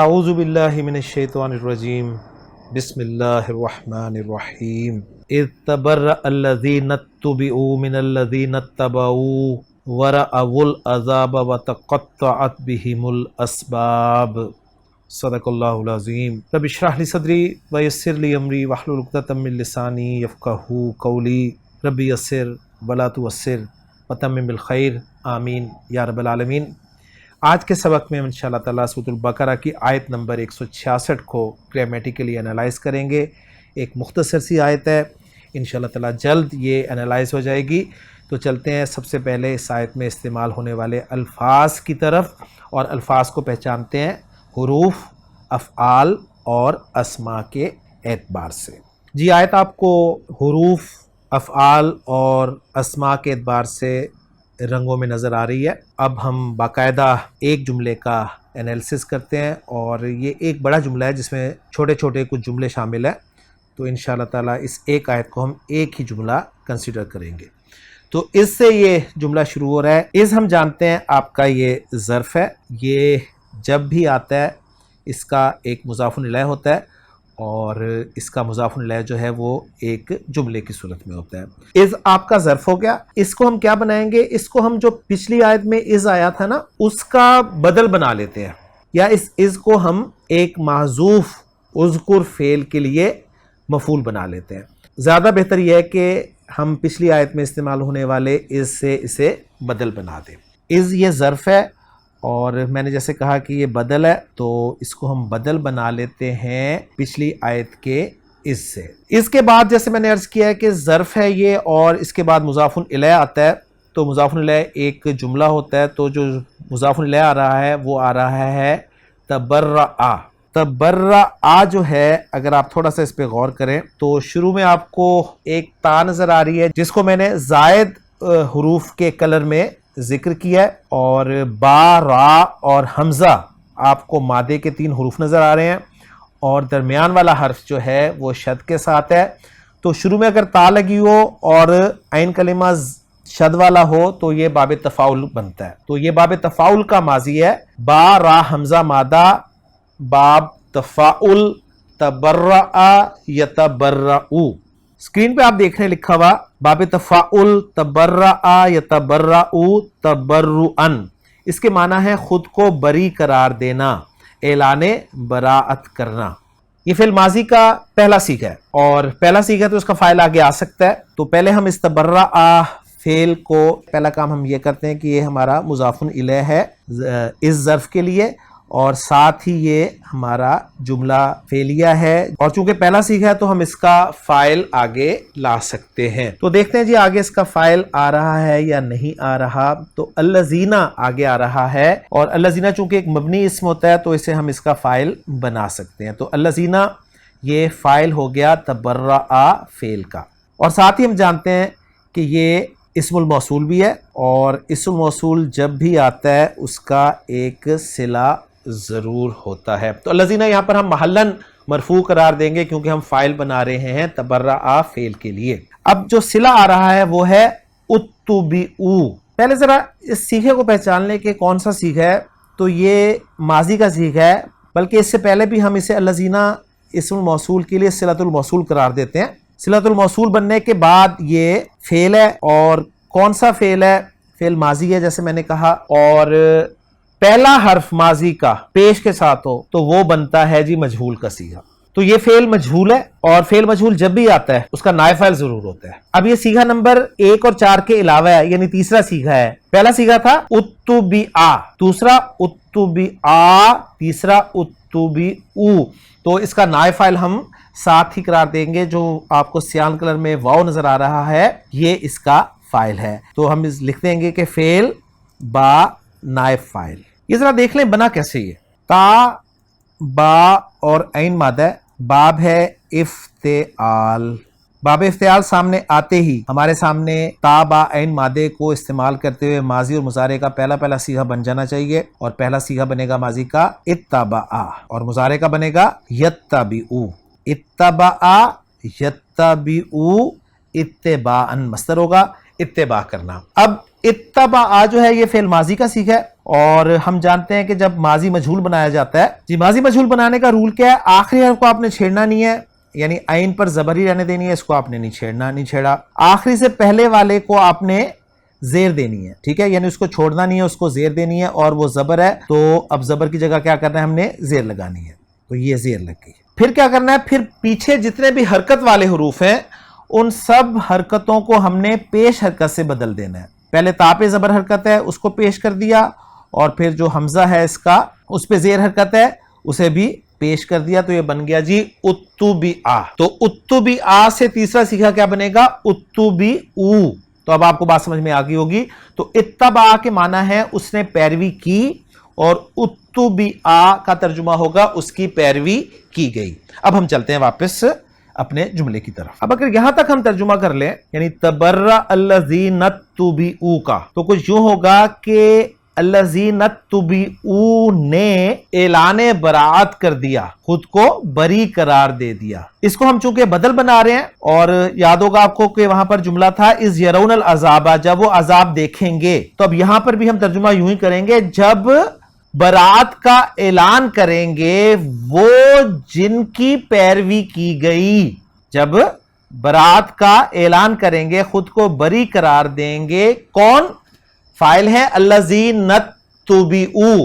اعوذ باللہ من الشیطان الرجیم بسم اللہ الرحمن الرحیم اذ تبرأ الذین اتبعوا من الذین اتبعوا ورأوا العذاب وتقطعت بهم الاسباب۔ صدق اللہ العظیم۔ رب اشرح لی صدری ویسر لی امری واحلل عقدۃ من لسانی یفقہوا قولی۔ رب یسر ولا تعسر وتمم بالخیر، آمین یا رب العالمین۔ آج کے سبق میں ہم انشاءاللہ تعالیٰ سورۃ البقرہ کی آیت نمبر 166 کو گرامیٹیکلی انالائز کریں گے۔ ایک مختصر سی آیت ہے، انشاءاللہ تعالیٰ جلد یہ انالائز ہو جائے گی۔ تو چلتے ہیں سب سے پہلے اس آیت میں استعمال ہونے والے الفاظ کی طرف، اور الفاظ کو پہچانتے ہیں حروف، افعال اور اسماء کے اعتبار سے۔ جی آیت آپ کو حروف، افعال اور اسماء کے اعتبار سے رنگوں میں نظر آ رہی ہے۔ اب ہم باقاعدہ ایک جملے کا انالیسس کرتے ہیں، اور یہ ایک بڑا جملہ ہے جس میں چھوٹے چھوٹے کچھ جملے شامل ہیں، تو انشاءاللہ تعالیٰ اس ایک آیت کو ہم ایک ہی جملہ کنسیڈر کریں گے۔ تو اس سے یہ جملہ شروع ہو رہا ہے۔ اس ہم جانتے ہیں آپ کا یہ ظرف ہے، یہ جب بھی آتا ہے اس کا ایک مضاف الیہ ہوتا ہے، اور اس کا مضاف الیہ جو ہے وہ ایک جملے کی صورت میں ہوتا ہے۔ از آپ کا ظرف ہو گیا، اس کو ہم کیا بنائیں گے؟ اس کو ہم جو پچھلی آیت میں از آیا تھا نا، اس کا بدل بنا لیتے ہیں، یا اس از کو ہم ایک محذوف اذکر فعل کے لیے مفعول بنا لیتے ہیں۔ زیادہ بہتر یہ ہے کہ ہم پچھلی آیت میں استعمال ہونے والے از سے اسے بدل بنا دیں۔ از یہ ظرف ہے، اور میں نے جیسے کہا کہ یہ بدل ہے، تو اس کو ہم بدل بنا لیتے ہیں پچھلی آیت کے اس سے۔ اس کے بعد جیسے میں نے عرض کیا ہے کہ ظرف ہے یہ، اور اس کے بعد مضاف الیہ آتا ہے، تو مضاف الیہ ایک جملہ ہوتا ہے، تو جو مضاف الیہ آ رہا ہے وہ آ رہا ہے تبرأ۔ تبرأ جو ہے، اگر آپ تھوڑا سا اس پہ غور کریں تو شروع میں آپ کو ایک تا نظر آ رہی ہے، جس کو میں نے زائد حروف کے کلر میں ذکر کیا ہے، اور با، را اور حمزہ آپ کو مادے کے 3 حروف نظر آ رہے ہیں، اور درمیان والا حرف جو ہے وہ شد کے ساتھ ہے۔ تو شروع میں اگر تا لگی ہو اور عین کلمہ شد والا ہو تو یہ باب تفاعل بنتا ہے۔ تو یہ باب تفاعل کا ماضی ہے، با را حمزہ مادہ، باب تفاعل، تبرأ یتبرؤ۔ اسکرین پہ آپ دیکھ رہے ہیں لکھا ہوا باب تفاعل، تبرأ یتبرؤ تبرؤن۔ اس کے معنی ہے خود کو بری قرار دینا، اعلان براعت کرنا۔ یہ فعل ماضی کا پہلا صیغہ ہے، اور پہلا صیغہ تو اس کا فاعل آگے آ سکتا ہے۔ تو پہلے ہم اس تبرأ فعل کو، پہلا کام ہم یہ کرتے ہیں کہ یہ ہمارا مضاف الیہ ہے اس ظرف کے لیے، اور ساتھ ہی یہ ہمارا جملہ فعلیہ ہے، اور چونکہ پہلا صیغہ ہے تو ہم اس کا فاعل آگے لا سکتے ہیں۔ تو دیکھتے ہیں جی آگے اس کا فاعل آ رہا ہے یا نہیں آ رہا۔ تو الذین آگے آ رہا ہے، اور الذین چونکہ ایک مبنی اسم ہوتا ہے تو اسے ہم اس کا فاعل بنا سکتے ہیں۔ تو الذین یہ فاعل ہو گیا تبرأ فعل کا، اور ساتھ ہی ہم جانتے ہیں کہ یہ اسم الموصول بھی ہے، اور اسم الموصول جب بھی آتا ہے اس کا ایک صلہ ضرور ہوتا ہے۔ تو الذین یہاں پر ہم محلاً مرفوع قرار دیں گے، کیونکہ ہم فاعل بنا رہے ہیں تبرأ فعل کے لیے۔ اب جو صلہ آ رہا ہے وہ ہے اتبعوا۔ پہلے ذرا اس صیغے کو پہچان لیں کہ کون سا صیغہ ہے۔ تو یہ ماضی کا صیغہ ہے، بلکہ اس سے پہلے بھی ہم اسے الذین اسم الموصول کے لیے صلۃ الموصول قرار دیتے ہیں۔ صلۃ الموصول بننے کے بعد یہ فعل ہے، اور کون سا فعل ہے؟ فعل ماضی ہے جیسے میں نے کہا، اور پہلا حرف ماضی کا پیش کے ساتھ ہو تو وہ بنتا ہے جی مجہول کا صیغہ۔ تو یہ فعل مجہول ہے، اور فعل مجہول جب بھی آتا ہے اس کا نائب فاعل ضرور ہوتا ہے۔ اب یہ صیغہ نمبر 1 اور 4 کے علاوہ ہے، یعنی تیسرا صیغہ ہے۔ پہلا صیغہ تھا اتبعا، دوسرا اتبعا، تیسرا اتبعو۔ تو اس کا نائب فاعل ہم ساتھ ہی قرار دیں گے، جو آپ کو سیان کلر میں واو نظر آ رہا ہے، یہ اس کا فاعل ہے۔ تو ہم لکھ دیں گے کہ فعل با نائب فاعل۔ یہ ذرا دیکھ لیں بنا کیسے، یہ تا، با اور عین مادہ، باب ہے افتعال۔ باب افتعال سامنے آتے ہی ہمارے سامنے تا، با، عین مادے کو استعمال کرتے ہوئے ماضی اور مضارع کا پہلا صیغہ بن جانا چاہیے، اور پہلا صیغہ بنے گا ماضی کا اتبع، اور مضارع کا بنے گا یتبعو۔ اتبع یتبعو اتباعا، مصدر ہوگا اتباع کرنا۔ اب اتبع جو ہے یہ فعل ماضی کا صیغہ ہے، اور ہم جانتے ہیں کہ جب ماضی مجہول بنایا جاتا ہے، جی ماضی مجہول بنانے کا رول کیا ہے؟ آخری حرف کو آپ نے چھیڑنا نہیں ہے، یعنی عین پر زبر ہی رہنے دینی ہے، اس کو آپ نے نہیں چھیڑا. آخری سے پہلے والے کو آپ نے زیر دینی ہے، ٹھیک ہے، یعنی اس کو چھوڑنا نہیں ہے، اس کو زیر دینی ہے، اور وہ زبر ہے تو اب زبر کی جگہ کیا کرنا ہے؟ ہم نے زیر لگانی ہے، تو یہ زیر لگ گئی. پھر کیا کرنا ہے؟ پھر پیچھے جتنے بھی حرکت والے حروف ہیں ان سب حرکتوں کو ہم نے پیش حرکت سے بدل دینا ہے. پہلے تا پہ زبر حرکت ہے، اس کو پیش کر دیا، اور پھر جو حمزہ ہے اس کا، اس پہ زیر حرکت ہے، اسے بھی پیش کر دیا، تو یہ بن گیا جی اتبعا. تو اتبعا سے تیسرا سیکھا کیا بنے گا؟ اتبعو. تو اب آپ کو بات سمجھ میں آ گئی ہوگی. تو اتبع کے معنی ہے اس نے پیروی کی، اور اتبعا کا ترجمہ ہوگا اس کی پیروی کی گئی. اب ہم چلتے ہیں واپس اپنے جملے کی طرف. اب اگر یہاں تک ہم ترجمہ کر لیں، یعنی تبرأ الذین اتبعوا کا، تو کچھ یوں ہوگا کہ الذین اتبعوا نے اعلان براعت کر دیا، خود کو بری قرار دے دیا. اس کو ہم چونکہ بدل بنا رہے ہیں، اور یاد ہوگا آپ کو کہ وہاں پر جملہ تھا اذ یرون العذاب، جب وہ عذاب دیکھیں گے. تو اب یہاں پر بھی ہم ترجمہ یوں ہی کریں گے، جب برات کا اعلان کریں گے وہ جن کی پیروی کی گئی. جب برات کا اعلان کریں گے، خود کو بری قرار دیں گے. کون فاعل ہے؟ الذین اتبعوا،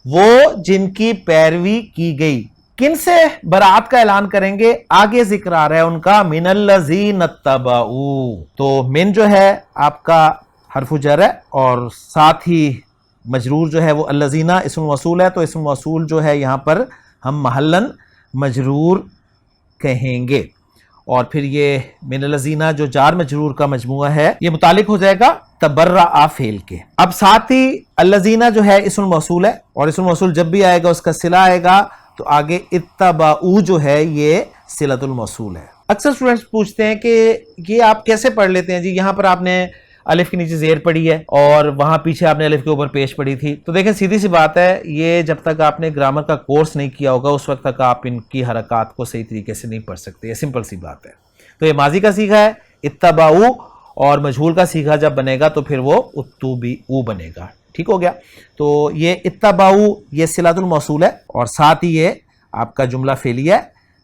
وہ جن کی پیروی کی گئی. کن سے برات کا اعلان کریں گے؟ آگے ذکر آ رہا ہے ان کا من الذین اتبعوا. تو من جو ہے آپ کا حرف جر ہے، اور ساتھ ہی مجرور جو ہے وہ الذین اسم موصول ہے، تو اسم موصول جو ہے یہاں پر ہم محلن مجرور کہیں گے. اور پھر یہ من الذین جو جار مجرور کا مجموعہ ہے، یہ متعلق ہو جائے گا تبرأ فعل کے. اب ساتھ ہی الذین جو ہے اسم موصول ہے، اور اسم موصول جب بھی آئے گا اس کا صلہ آئے گا، تو آگے اتبعوا جو ہے یہ صلۃ الموصول ہے. اکثر اسٹوڈنٹس پوچھتے ہیں کہ یہ آپ کیسے پڑھ لیتے ہیں جی؟ یہاں پر آپ نے الف کے نیچے زیر پڑھی ہے، اور وہاں پیچھے آپ نے الف کے اوپر پیش پڑھی تھی. تو دیکھیں سیدھی سی بات ہے، یہ جب تک آپ نے گرامر کا کورس نہیں کیا ہوگا اس وقت تک آپ ان کی حرکات کو صحیح طریقے سے نہیں پڑھ سکتے. یہ سمپل سی بات ہے. تو یہ ماضی کا سیغہ ہے اتبعوا، اور مجہول کا سیغہ جب بنے گا تو پھر وہ اتبعوا بنے گا. ٹھیک ہو گیا؟ تو یہ اتبعوا یہ صلۃ الموصول ہے، اور ساتھ ہی یہ آپ کا جملہ فعلیہ ہے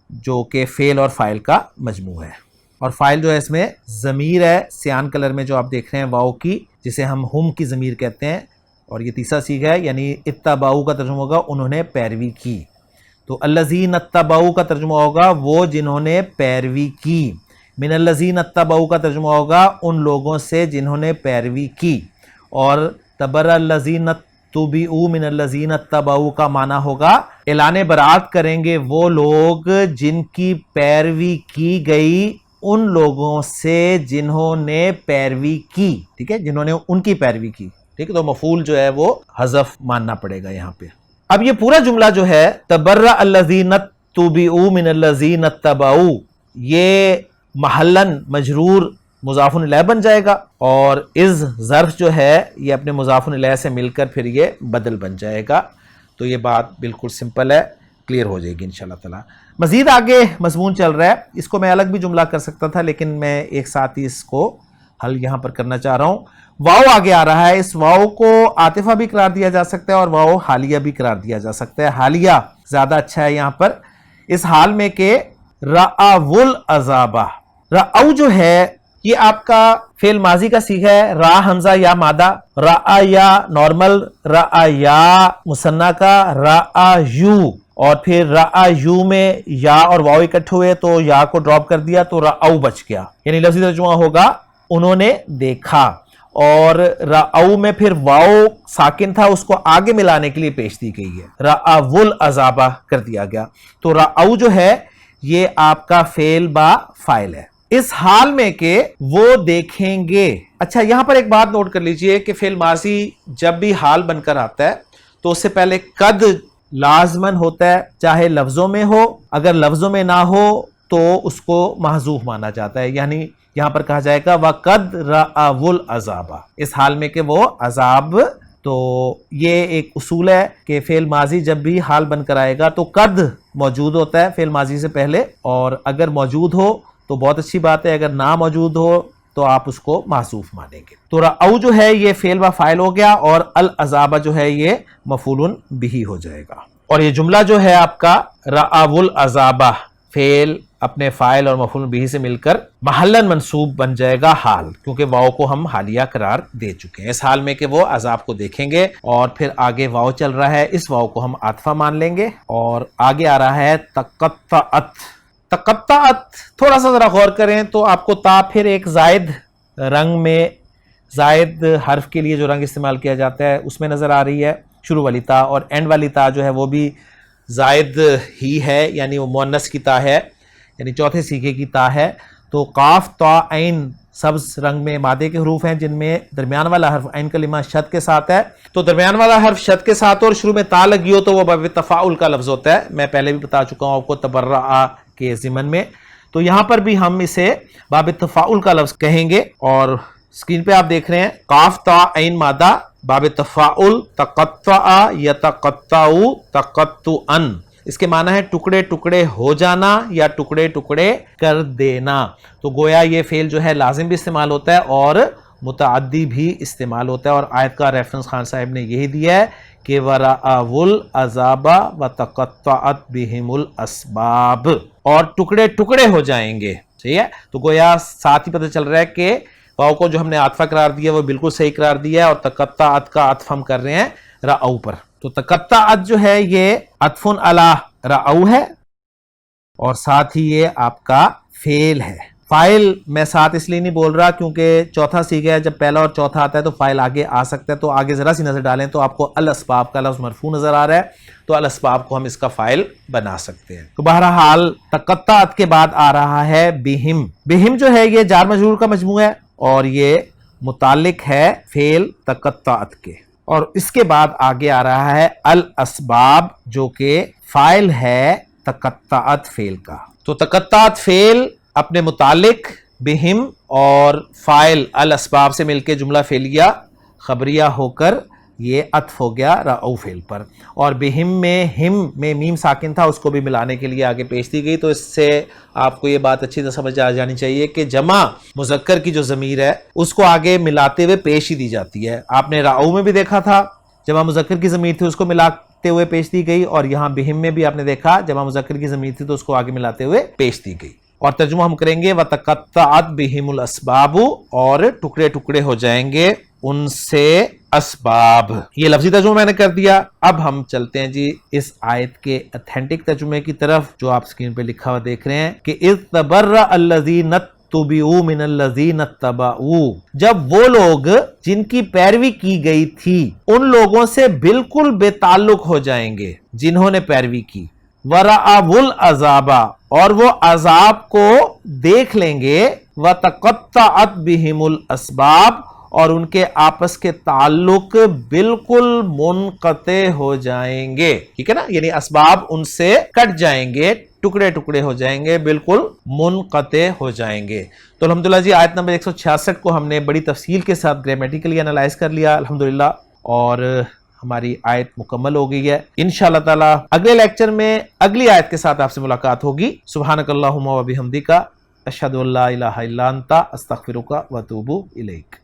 جو کہ فعل اور فاعل کا مجموعہ ہے. اور فاعل جو ہے اس میں ضمیر ہے سیان کلر میں جو آپ دیکھ رہے ہیں واو کی، جسے ہم ہم کی ضمیر کہتے ہیں. اور یہ تیسرا سیغہ ہے، یعنی اتبعوا کا ترجمہ ہوگا انہوں نے پیروی کی. تو الذین اتبعوا کا ترجمہ ہوگا وہ جنہوں نے پیروی کی. من الذین اتبعوا کا ترجمہ ہوگا ان لوگوں سے جنہوں نے پیروی کی. اور تبرأ الذین اتبعوا من الذین اتبعوا کا معنی ہوگا اعلان برات کریں گے وہ لوگ جن کی پیروی کی گئی ان لوگوں سے جنہوں نے پیروی کی. ٹھیک ہے، جنہوں نے ان کی پیروی کی. ٹھیک ہے، تو مفعول جو ہے وہ حذف ماننا پڑے گا یہاں پہ. اب یہ پورا جملہ جو ہے تبرأ الذین اتبعوا من الذین اتبعوا، یہ محلن مجرور مضاف الیہ بن جائے گا، اور از ظرف جو ہے یہ اپنے مضاف الیہ سے مل کر پھر یہ بدل بن جائے گا. تو یہ بات بالکل سمپل ہے، کلیئر ہو جائے گی انشاءاللہ تعالی. مزید آگے مضمون چل رہا ہے، اس کو میں الگ بھی جملہ کر سکتا تھا، لیکن میں ایک ساتھ ہی اس کو حل یہاں پر کرنا چاہ رہا ہوں. واو آگے آ رہا ہے، اس واو کو عاطفہ بھی قرار دیا جا سکتا ہے اور واو حالیہ بھی قرار دیا جا سکتا ہے. حالیہ زیادہ اچھا ہے یہاں پر، اس حال میں کہ رأوا العذاب. رأو جو ہے یہ آپ کا فعل ماضی کا صیغہ ہے، را حمزہ یا مادہ، رأ یا نارمل، رأ یا مثنیٰ کا، رأ یو، اور پھر رأ یو میں یا اور واو اکٹھے ہوئے تو یا کو ڈراپ کر دیا تو رأو بچ گیا. یعنی لفظی ترجمہ ہوگا انہوں نے دیکھا. اور رأو میں پھر واو ساکن تھا، اس کو آگے ملانے کے لیے پیش دی گئی ہے، رأوا العذاب کر دیا گیا. تو رأو جو ہے یہ آپ کا فعل با فاعل ہے اس حال میں کہ وہ دیکھیں گے. اچھا یہاں پر ایک بات نوٹ کر لیجئے کہ فعل ماضی جب بھی حال بن کر آتا ہے تو اس سے پہلے قد لازمن ہوتا ہے، چاہے لفظوں میں ہو، اگر لفظوں میں نہ ہو تو اس کو محذوف مانا جاتا ہے. یعنی یہاں پر کہا جائے گا وَقَدْ رَأَوُا الْعَذَابَ، اس حال میں کہ وہ عذاب. تو یہ ایک اصول ہے کہ فعل ماضی جب بھی حال بن کر آئے گا تو قد موجود ہوتا ہے فعل ماضی سے پہلے، اور اگر موجود ہو تو بہت اچھی بات ہے، اگر نہ موجود ہو تو آپ اس کو محذوف مانیں گے. تو رعو جو ہے یہ فعل و فاعل ہو گیا اور العذاب جو ہے یہ مفعول بہ ہو جائے گا. اور یہ جملہ جو ہے آپ کا رعو العذاب فعل اپنے فاعل اور مفعول بہ سے مل کر محلاً منصوب بن جائے گا حال، کیونکہ واو کو ہم حالیہ قرار دے چکے ہیں اس حال میں کہ وہ عذاب کو دیکھیں گے. اور پھر آگے واو چل رہا ہے، اس واو کو ہم عاطفہ مان لیں گے. اور آگے آ رہا ہے تقطعت. تقطعت تھوڑا سا ذرا غور کریں تو آپ کو تا پھر ایک زائد رنگ میں، زائد حرف کے لیے جو رنگ استعمال کیا جاتا ہے اس میں نظر آ رہی ہے. شروع والی تا اور اینڈ والی تا جو ہے وہ بھی زائد ہی ہے، یعنی وہ مؤنث کی تا ہے، یعنی چوتھے سیغے کی تا ہے. تو قاف تا عین سبز رنگ میں مادے کے حروف ہیں جن میں درمیان والا حرف عین کلمہ شد کے ساتھ ہے. تو درمیان والا حرف شد کے ساتھ اور شروع میں تا لگی ہو تو وہ باب تفاعل کا لفظ ہوتا ہے. میں پہلے بھی بتا چکا ہوں آپ کو تبرع کے ضمن میں. تو یہاں پر بھی ہم اسے باب تفاعل کا لفظ کہیں گے. اور اسکرین پہ آپ دیکھ رہے ہیں قاف تا عین مادہ باب تفاعل تقطع یتقطع تقطعا. اس کے معنی ہے ٹکڑے ٹکڑے ہو جانا یا ٹکڑے ٹکڑے کر دینا. تو گویا یہ فعل جو ہے لازم بھی استعمال ہوتا ہے اور متعدی بھی استعمال ہوتا ہے. اور آیت کا ریفرنس خان صاحب نے یہی دیا ہے کہ وَرَأَوُا الْعَذَابَ وَتَقَطَّعَتْ بِهِمُ الْأَسْبَابُ، اور ٹکڑے ٹکڑے ہو جائیں گے. ٹھیک ہے، تو گویا ساتھ ہی پتہ چل رہا ہے کہ واو کو جو ہم نے عاطفہ قرار دیا وہ بالکل صحیح قرار دیا ہے، اور تقطعت کا عطف ہم کر رہے ہیں رعو پر. تو تقطعت جو ہے یہ عطف علی رعو ہے اور ساتھ ہی یہ آپ کا فعل ہے. فاعل میں ساتھ اس لیے نہیں بول رہا کیونکہ چوتھا سیغہ ہے، جب پہلا اور چوتھا آتا ہے تو فاعل آگے آ سکتا ہے. تو آگے ذرا سی نظر ڈالیں تو آپ کو الاسباب کا لفظ مرفوع نظر آ رہا ہے، تو الاسباب کو ہم اس کا فاعل بنا سکتے ہیں. تو بہرحال تقطعت کے بعد آ رہا ہے بہم. بہم جو ہے یہ جار مجرور کا مجموعہ ہے اور یہ متعلق ہے فعل تقطعت کے. اور اس کے بعد آگے آ رہا ہے الاسباب جو کہ فاعل ہے تقطعت فعل کا. تو تقطعت فعل اپنے متعلق بہم اور فاعل الاسباب سے مل کے جملہ فعلیہ خبریہ ہو کر یہ عطف ہو گیا رعو فعل پر. اور بہم میں ہم میں میم ساکن تھا، اس کو بھی ملانے کے لیے آگے پیش دی گئی. تو اس سے آپ کو یہ بات اچھی طرح سمجھ آ جانی چاہیے کہ جمع مذکر کی جو ضمیر ہے اس کو آگے ملاتے ہوئے پیش ہی دی جاتی ہے. آپ نے رعو میں بھی دیکھا تھا جمع مذکر کی ضمیر تھی اس کو ملاتے ہوئے پیش دی گئی، اور یہاں بہم میں بھی آپ نے دیکھا جمع مذکر کی ضمیر تھی تو اس کو آگے ملاتے ہوئے پیش دی گئی. اور ترجمہ ہم کریں گے وَتَقَطَّعَتْ بِهِمُ الْأَسْبَابُ، اور ٹکڑے ٹکڑے ہو جائیں گے ان سے اسباب. یہ لفظی ترجمہ میں نے کر دیا. اب ہم چلتے ہیں جی اس آیت کے اتھینٹک ترجمے کی طرف جو آپ سکرین پہ لکھا ہوا دیکھ رہے ہیں کہ اِذْ تَبَرَّأَ الَّذِينَ اتُّبِعُوا مِنَ الَّذِينَ اتَّبَعُوا، جب وہ لوگ جن کی پیروی کی گئی تھی ان لوگوں سے بالکل بے تعلق ہو جائیں گے جنہوں نے پیروی کی. وَرَأَوُا الْعَذَابَ، اور وہ عذاب کو دیکھ لیں گے. وَتَقَطَّعَتْ بِهِمُ الْأَسْبَابُ، اور ان کے آپس کے تعلق بالکل منقطع ہو جائیں گے. ٹھیک ہے نا، یعنی اسباب ان سے کٹ جائیں گے، ٹکڑے ٹکڑے ہو جائیں گے، بالکل منقطع ہو جائیں گے. تو الحمدللہ جی آیت نمبر 166 کو ہم نے بڑی تفصیل کے ساتھ گرامیٹیکلی انالائز کر لیا الحمدللہ، اور ہماری آیت مکمل ہو گئی ہے. انشاءاللہ تعالی اگلے لیکچر میں اگلی آیت کے ساتھ آپ سے ملاقات ہوگی. سبحانک اللہم و بحمدک، اشہد ان لا الہ الا انت، استغفرک و اتوب الیک.